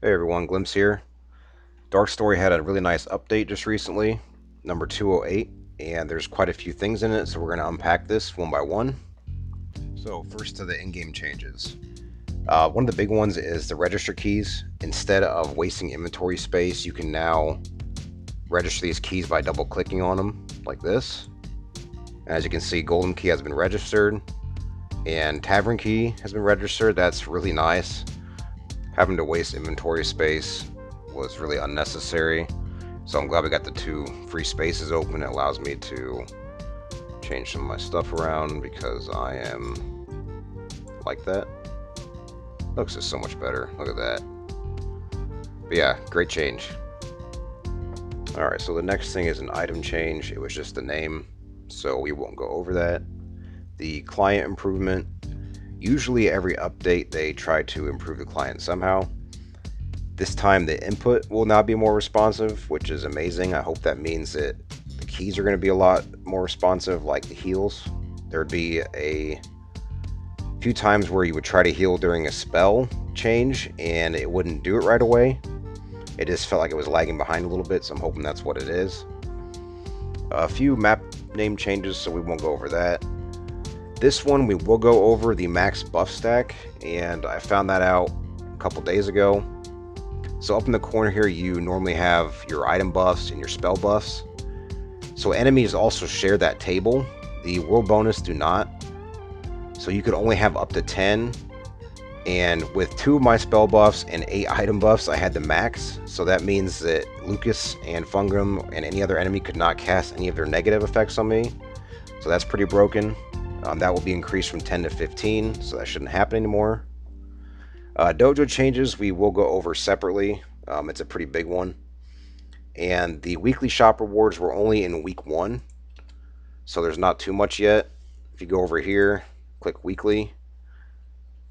Hey everyone, Glimpse here. Darkstory had a really nice update just recently, number 208, and there's quite a few things in it, so we're going to unpack this one by one. So, first to the in-game changes. One of the big ones is the register keys. Instead of wasting inventory space, you can now register these keys by double-clicking on them, like this. And as you can see, golden key has been registered, and tavern key has been registered. That's really nice. Having to waste inventory space was really unnecessary. So I'm glad we got the two free spaces open. It allows me to change some of my stuff around because I am like that. Looks just so much better. Look at that. But yeah, great change. Alright, so the next thing is an item change. It was just the name, so we won't go over that. The client improvement. Usually every update they try to improve the client somehow. This time the input will now be more responsive, which is amazing. I hope that means that the keys are going to be a lot more responsive, like the heals. There would be a few times where you would try to heal during a spell change and it wouldn't do it right away. It just felt like it was lagging behind a little bit, so I'm hoping that's what it is. A few map name changes, so we won't go over that. This one we will go over the max buff stack, and I found that out a couple days ago. So up in the corner here, you normally have your item buffs and your spell buffs. So enemies also share that table. The world bonus do not. So you could only have up to 10. And with 2 of my spell buffs and 8 item buffs, I had the max. So that means that Lucas and Fungum and any other enemy could not cast any of their negative effects on me. So that's pretty broken. That will be increased from 10 to 15, so that shouldn't happen anymore. Dojo changes we will go over separately. It's a pretty big one. And the weekly shop rewards were only in week 1, so there's not too much yet. If you go over here, click weekly.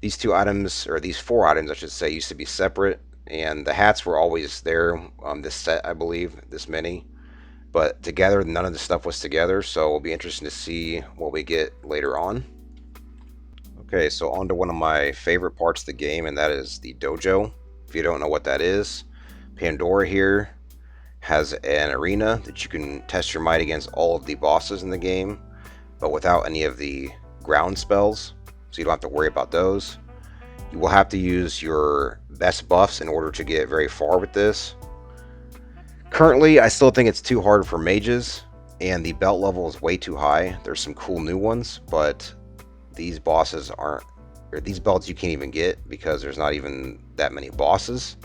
These 2 items, or these 4 items I should say, used to be separate, and the hats were always there. This set, I believe, this many. But together, none of the stuff was together, so it'll be interesting to see what we get later on. Okay, so on to one of my favorite parts of the game, and that is the dojo. If you don't know what that is, Pandora here has an arena that you can test your might against all of the bosses in the game, but without any of the ground spells, so you don't have to worry about those. You will have to use your best buffs in order to get very far with this. Currently, I still think it's too hard for mages, and the belt level is way too high. There's some cool new ones, but these bosses aren't, or these belts you can't even get because there's not even that many bosses.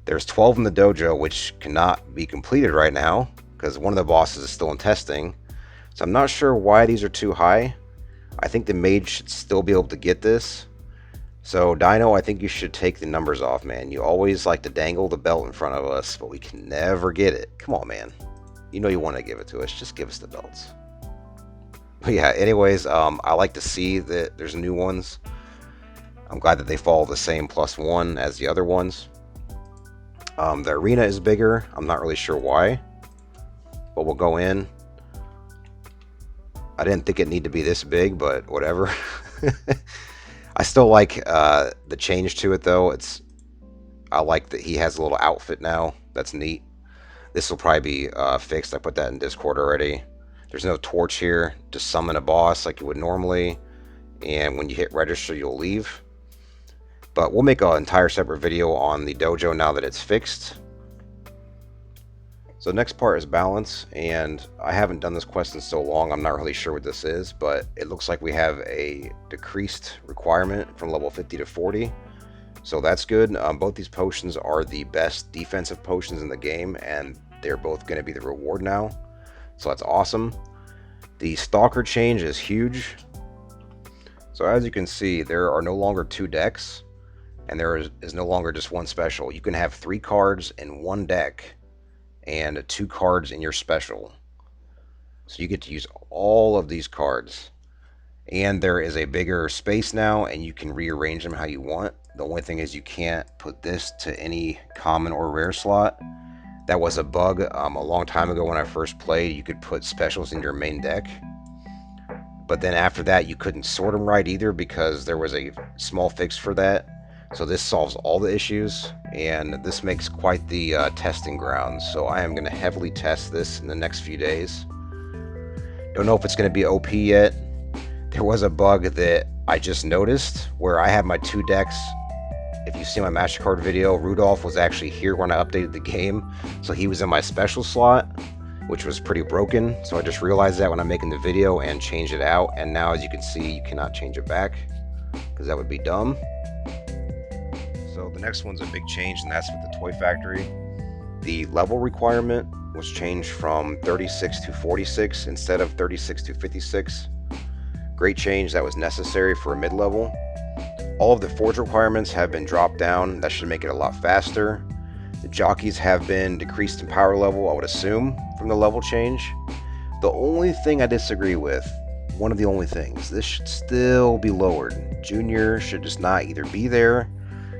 There's 12 in the dojo, which cannot be completed right now because one of the bosses is still in testing. So I'm not sure why these are too high. I think the mage should still be able to get this. So, Dino, I think you should take the numbers off, man. You always like to dangle the belt in front of us, but we can never get it. Come on, man. You know you want to give it to us. Just give us the belts. But yeah, anyways, I like to see that there's new ones. I'm glad that they follow the same +1 as the other ones. The arena is bigger. I'm not really sure why, but we'll go in. I didn't think it needed to be this big, but whatever. I still like the change to it, though. I like that he has a little outfit now. That's neat. This will probably be fixed. I put that in Discord already. There's no torch here to summon a boss like you would normally. And when you hit register, you'll leave. But we'll make an entire separate video on the dojo now that it's fixed. So the next part is balance, and I haven't done this quest in so long, I'm not really sure what this is, but it looks like we have a decreased requirement from level 50 to 40, so that's good. Both these potions are the best defensive potions in the game, and they're both going to be the reward now, so that's awesome. The Stalker change is huge. So as you can see, there are no longer 2 decks, and there is no longer just 1 special. You can have 3 cards in 1 deck, and 2 cards in your special. So you get to use all of these cards. And there is a bigger space now, and you can rearrange them how you want. The only thing is you can't put this to any common or rare slot. That was a bug a long time ago when I first played. You could put specials in your main deck. But then after that, you couldn't sort them right either because there was a small fix for that. So this solves all the issues, and this makes quite the testing ground. So I am going to heavily test this in the next few days. Don't know if it's going to be OP yet. There was a bug that I just noticed where I have my 2 decks. If you see my Master Card video, Rudolph was actually here when I updated the game, so he was in my special slot, which was pretty broken. So I just realized that when I'm making the video and changed it out, and now as you can see, you cannot change it back because that would be dumb. So the next one's a big change, and that's with the Toy Factory. The level requirement was changed from 36 to 46 instead of 36 to 56. Great change that was necessary for a mid-level. All of the forge requirements have been dropped down. That should make it a lot faster. The jockeys have been decreased in power level, I would assume, from the level change. The only thing I disagree with, one of the only things, this should still be lowered. Junior should just not either be there.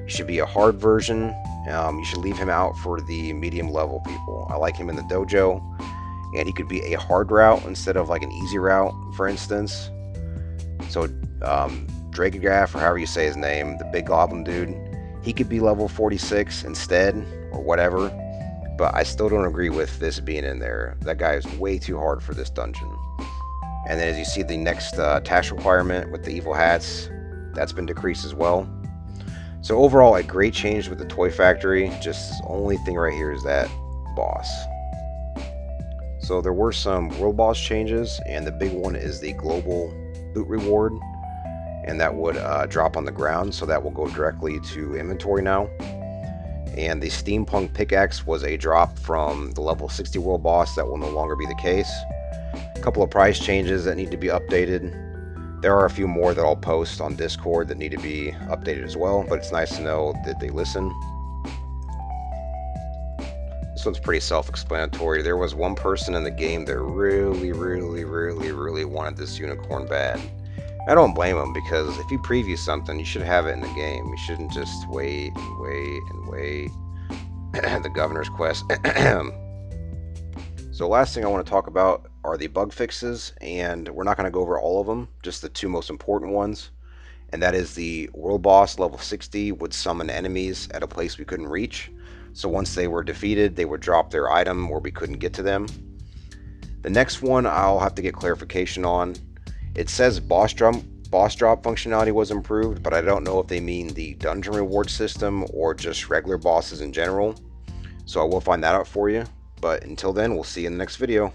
He should be a hard version. You should leave him out for the medium level people. I like him in the dojo, and he could be a hard route instead of like an easy route, for instance. So Dragograph, or however you say his name, the big goblin dude, he could be level 46 instead, or whatever. But I still don't agree with this being in there. That guy is way too hard for this dungeon. And then as you see, the next task requirement with the evil hats, that's been decreased as well. So overall, a great change with the Toy Factory. Just the only thing right here is that boss. So there were some world boss changes, and the big one is the global loot reward, and that would drop on the ground, so that will go directly to inventory now. And the steampunk pickaxe was a drop from the level 60 world boss. That will no longer be the case. A couple of price changes that need to be updated. There are a few more that I'll post on Discord that need to be updated as well, but it's nice to know that they listen. This one's pretty self-explanatory. There was one person in the game that really wanted this unicorn bad. I don't blame him, because if you preview something, you should have it in the game. You shouldn't just wait and wait. The governor's quest. So last thing I want to talk about are the bug fixes, and we're not going to go over all of them, just the 2 most important ones. And that is the world boss level 60 would summon enemies at a place we couldn't reach. So once they were defeated, they would drop their item where we couldn't get to them. The next one I'll have to get clarification on. It says boss drop functionality was improved, but I don't know if they mean the dungeon reward system or just regular bosses in general. So I will find that out for you. But until then, we'll see you in the next video.